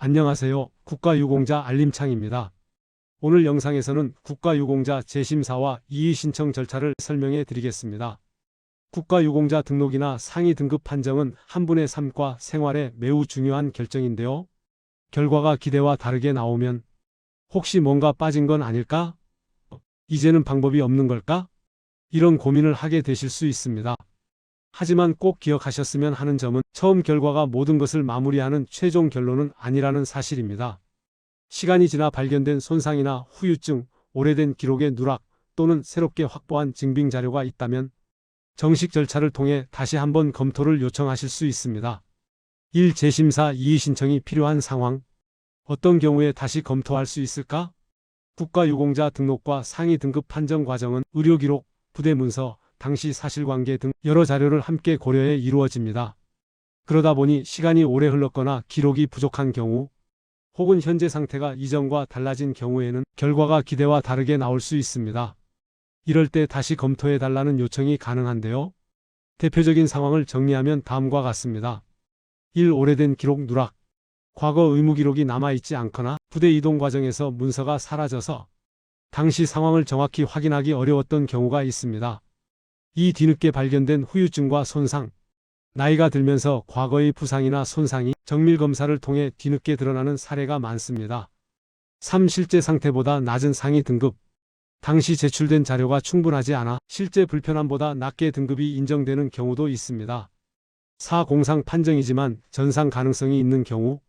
안녕하세요. 국가유공자 알림창입니다. 오늘 영상에서는 국가유공자 재심사와 이의 신청 절차를 설명해 드리겠습니다. 국가유공자 등록이나 상위 등급 판정은 한 분의 삶과 생활에 매우 중요한 결정인데요. 결과가 기대와 다르게 나오면 혹시 뭔가 빠진 건 아닐까? 이제는 방법이 없는 걸까? 이런 고민을 하게 되실 수 있습니다. 하지만 꼭 기억하셨으면 하는 점은 처음 결과가 모든 것을 마무리하는 최종 결론은 아니라는 사실입니다. 시간이 지나 발견된 손상이나 후유증, 오래된 기록의 누락 또는 새롭게 확보한 증빙 자료가 있다면 정식 절차를 통해 다시 한번 검토를 요청하실 수 있습니다. 1. 재심사 이의 신청이 필요한 상황. 어떤 경우에 다시 검토할 수 있을까? 국가유공자 등록과 상위 등급 판정 과정은 의료기록, 부대문서, 당시 사실관계 등 여러 자료를 함께 고려해 이루어집니다. 그러다 보니 시간이 오래 흘렀거나 기록이 부족한 경우 혹은 현재 상태가 이전과 달라진 경우에는 결과가 기대와 다르게 나올 수 있습니다. 이럴 때 다시 검토해 달라는 요청이 가능한데요. 대표적인 상황을 정리하면 다음과 같습니다. 1. 오래된 기록 누락. 과거 의무 기록이 남아있지 않거나 부대 이동 과정에서 문서가 사라져서 당시 상황을 정확히 확인하기 어려웠던 경우가 있습니다. 이 뒤늦게 발견된 후유증과 손상, 나이가 들면서 과거의 부상이나 손상이 정밀검사를 통해 뒤늦게 드러나는 사례가 많습니다. 3. 실제 상태보다 낮은 상위 등급. 당시 제출된 자료가 충분하지 않아 실제 불편함보다 낮게 등급이 인정되는 경우도 있습니다. 4. 공상 판정이지만 전상 가능성이 있는 경우.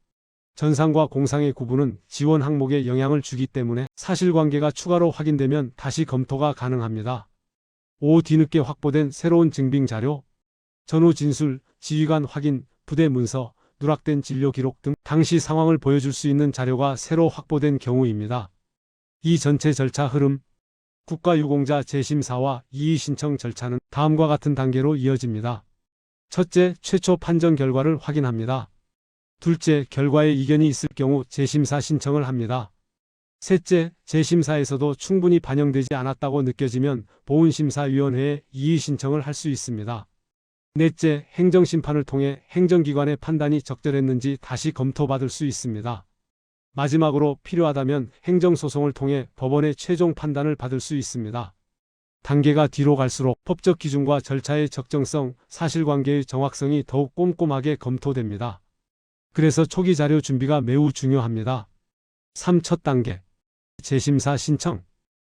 전상과 공상의 구분은 지원 항목에 영향을 주기 때문에 사실관계가 추가로 확인되면 다시 검토가 가능합니다. 5. 뒤늦게 확보된 새로운 증빙 자료, 전후 진술, 지휘관 확인, 부대 문서, 누락된 진료 기록 등 당시 상황을 보여줄 수 있는 자료가 새로 확보된 경우입니다. 이 전체 절차 흐름, 국가유공자 재심사와 이의 신청 절차는 다음과 같은 단계로 이어집니다. 첫째, 최초 판정 결과를 확인합니다. 둘째, 결과에 이견이 있을 경우 재심사 신청을 합니다. 셋째, 재심사에서도 충분히 반영되지 않았다고 느껴지면 보훈심사위원회에 이의 신청을 할 수 있습니다. 넷째, 행정심판을 통해 행정기관의 판단이 적절했는지 다시 검토받을 수 있습니다. 마지막으로 필요하다면 행정소송을 통해 법원의 최종 판단을 받을 수 있습니다. 단계가 뒤로 갈수록 법적 기준과 절차의 적정성, 사실관계의 정확성이 더욱 꼼꼼하게 검토됩니다. 그래서 초기 자료 준비가 매우 중요합니다. 3. 첫 단계. 재심사 신청.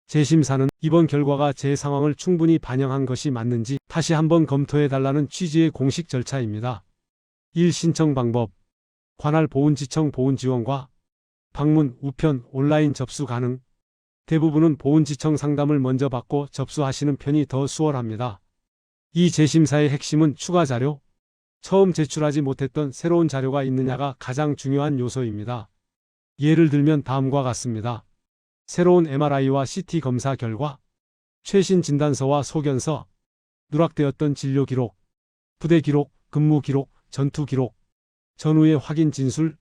재심사는 이번 결과가 제 상황을 충분히 반영한 것이 맞는지 다시 한번 검토해 달라는 취지의 공식 절차입니다. 1. 신청 방법. 관할 보훈지청 보훈지원과 방문, 우편, 온라인 접수 가능. 대부분은 보훈지청 상담을 먼저 받고 접수하시는 편이 더 수월합니다. 이 재심사의 핵심은 추가 자료. 처음 제출하지 못했던 새로운 자료가 있느냐가 가장 중요한 요소입니다. 예를 들면 다음과 같습니다. 새로운 MRI와 CT 검사 결과, 최신 진단서와 소견서, 누락되었던 진료 기록, 부대 기록, 근무 기록, 전투 기록, 전후의 확인 진술,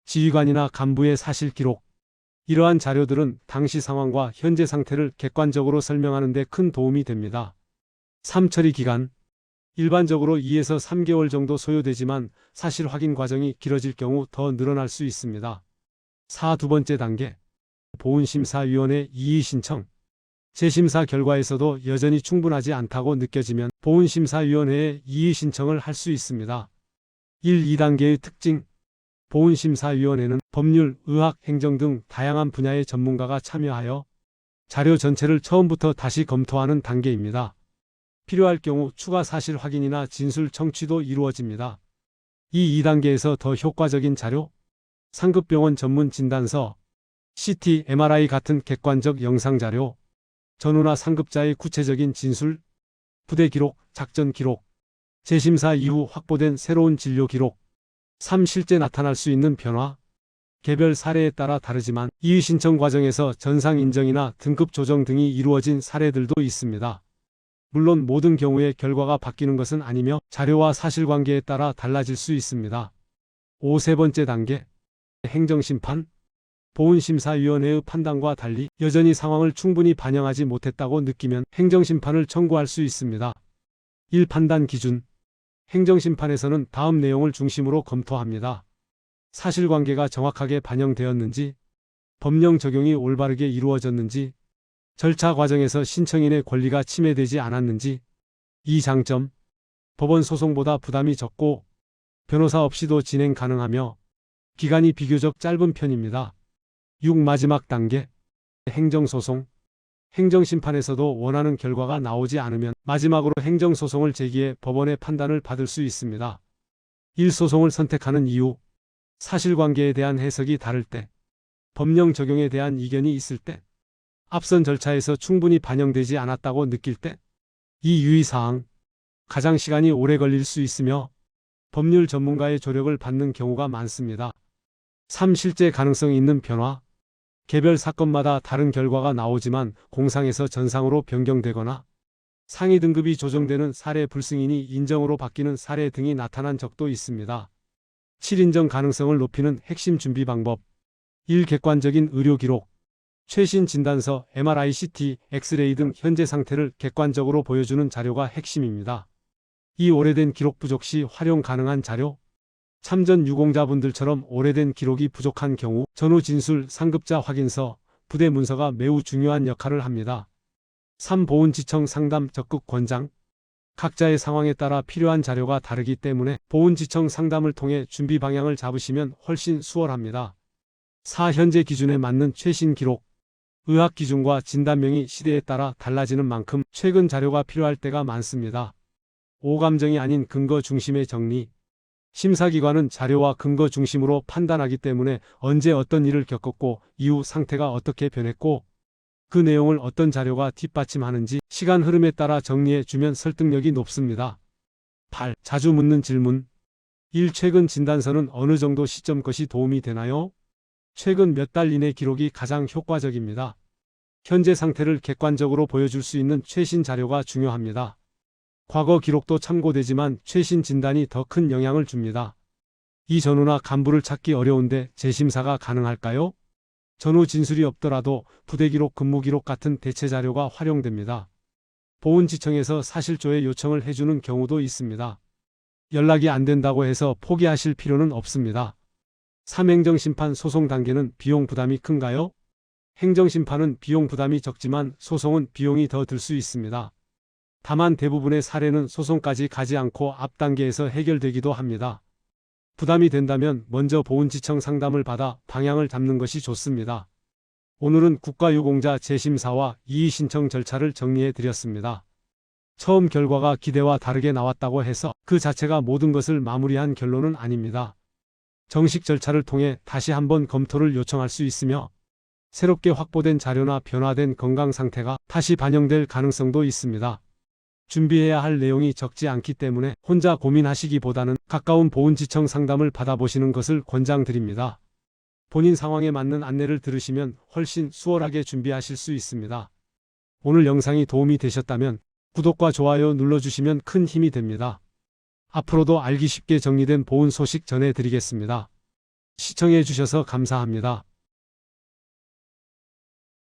지휘관이나 간부의 사실 기록. 이러한 자료들은 당시 상황과 현재 상태를 객관적으로 설명하는 데 큰 도움이 됩니다. 3. 처리 기간. 일반적으로 2에서 3개월 정도 소요되지만 사실 확인 과정이 길어질 경우 더 늘어날 수 있습니다. 4. 두 번째 단계. 보훈심사위원회 이의 신청. 재심사 결과에서도 여전히 충분하지 않다고 느껴지면 보훈심사위원회에 이의 신청을 할 수 있습니다. 1. 2단계의 특징. 보훈심사위원회는 법률, 의학, 행정 등 다양한 분야의 전문가가 참여하여 자료 전체를 처음부터 다시 검토하는 단계입니다. 필요할 경우 추가 사실 확인이나 진술 청취도 이루어집니다. 이 2단계에서 더 효과적인 자료, 상급병원 전문 진단서, CT, MRI 같은 객관적 영상자료, 전후나 상급자의 구체적인 진술, 부대 기록, 작전 기록, 재심사 이후 확보된 새로운 진료 기록. 3. 실제 나타날 수 있는 변화. 개별 사례에 따라 다르지만 이의 신청 과정에서 전상 인정이나 등급 조정 등이 이루어진 사례들도 있습니다. 물론 모든 경우에 결과가 바뀌는 것은 아니며 자료와 사실관계에 따라 달라질 수 있습니다. 5. 세 번째 단계. 행정심판. 보훈심사위원회의 판단과 달리 여전히 상황을 충분히 반영하지 못했다고 느끼면 행정심판을 청구할 수 있습니다. 1. 판단 기준. 행정심판에서는 다음 내용을 중심으로 검토합니다. 사실관계가 정확하게 반영되었는지, 법령 적용이 올바르게 이루어졌는지, 절차 과정에서 신청인의 권리가 침해되지 않았는지, 이 장점, 법원 소송보다 부담이 적고 변호사 없이도 진행 가능하며 기간이 비교적 짧은 편입니다. 6. 마지막 단계, 행정소송. 행정심판에서도 원하는 결과가 나오지 않으면 마지막으로 행정소송을 제기해 법원의 판단을 받을 수 있습니다. 1. 소송을 선택하는 이유. 사실관계에 대한 해석이 다를 때, 법령 적용에 대한 이견이 있을 때, 앞선 절차에서 충분히 반영되지 않았다고 느낄 때. 2. 유의사항. 가장 시간이 오래 걸릴 수 있으며 법률 전문가의 조력을 받는 경우가 많습니다. 3. 실제 가능성 있는 변화. 개별 사건마다 다른 결과가 나오지만 공상에서 전상으로 변경되거나 상위 등급이 조정되는 사례, 불승인이 인정으로 바뀌는 사례 등이 나타난 적도 있습니다. 7. 인정 가능성을 높이는 핵심 준비 방법. 1. 객관적인 의료 기록. 최신 진단서, MRI, CT, 엑스레이 등 현재 상태를 객관적으로 보여주는 자료가 핵심입니다. 2. 오래된 기록 부족 시 활용 가능한 자료. 참전 유공자분들처럼 오래된 기록이 부족한 경우 전후 진술, 상급자 확인서, 부대 문서가 매우 중요한 역할을 합니다. 3. 보훈지청 상담 적극 권장. 각자의 상황에 따라 필요한 자료가 다르기 때문에 보훈지청 상담을 통해 준비 방향을 잡으시면 훨씬 수월합니다. 4. 현재 기준에 맞는 최신 기록. 의학 기준과 진단명이 시대에 따라 달라지는 만큼 최근 자료가 필요할 때가 많습니다. 5. 감정이 아닌 근거 중심의 정리. 심사기관은 자료와 근거 중심으로 판단하기 때문에 언제 어떤 일을 겪었고 이후 상태가 어떻게 변했고 그 내용을 어떤 자료가 뒷받침하는지 시간 흐름에 따라 정리해 주면 설득력이 높습니다. 8. 자주 묻는 질문. 1. 최근 진단서는 어느 정도 시점 것이 도움이 되나요? 최근 몇 달 이내 기록이 가장 효과적입니다. 현재 상태를 객관적으로 보여줄 수 있는 최신 자료가 중요합니다. 과거 기록도 참고되지만 최신 진단이 더 큰 영향을 줍니다. 이 전후나 간부를 찾기 어려운데 재심사가 가능할까요? 전후 진술이 없더라도 부대 기록, 근무 기록 같은 대체 자료가 활용됩니다. 보훈지청에서 사실조회 요청을 해주는 경우도 있습니다. 연락이 안 된다고 해서 포기하실 필요는 없습니다. 3. 행정심판 소송 단계는 비용 부담이 큰가요? 행정심판은 비용 부담이 적지만 소송은 비용이 더 들 수 있습니다. 다만 대부분의 사례는 소송까지 가지 않고 앞 단계에서 해결되기도 합니다. 부담이 된다면 먼저 보훈지청 상담을 받아 방향을 잡는 것이 좋습니다. 오늘은 국가유공자 재심사와 이의신청 절차를 정리해 드렸습니다. 처음 결과가 기대와 다르게 나왔다고 해서 그 자체가 모든 것을 마무리한 결론은 아닙니다. 정식 절차를 통해 다시 한번 검토를 요청할 수 있으며 새롭게 확보된 자료나 변화된 건강 상태가 다시 반영될 가능성도 있습니다. 준비해야 할 내용이 적지 않기 때문에 혼자 고민하시기보다는 가까운 보훈지청 상담을 받아보시는 것을 권장드립니다. 본인 상황에 맞는 안내를 들으시면 훨씬 수월하게 준비하실 수 있습니다. 오늘 영상이 도움이 되셨다면 구독과 좋아요 눌러주시면 큰 힘이 됩니다. 앞으로도 알기 쉽게 정리된 보훈 소식 전해드리겠습니다. 시청해 주셔서 감사합니다.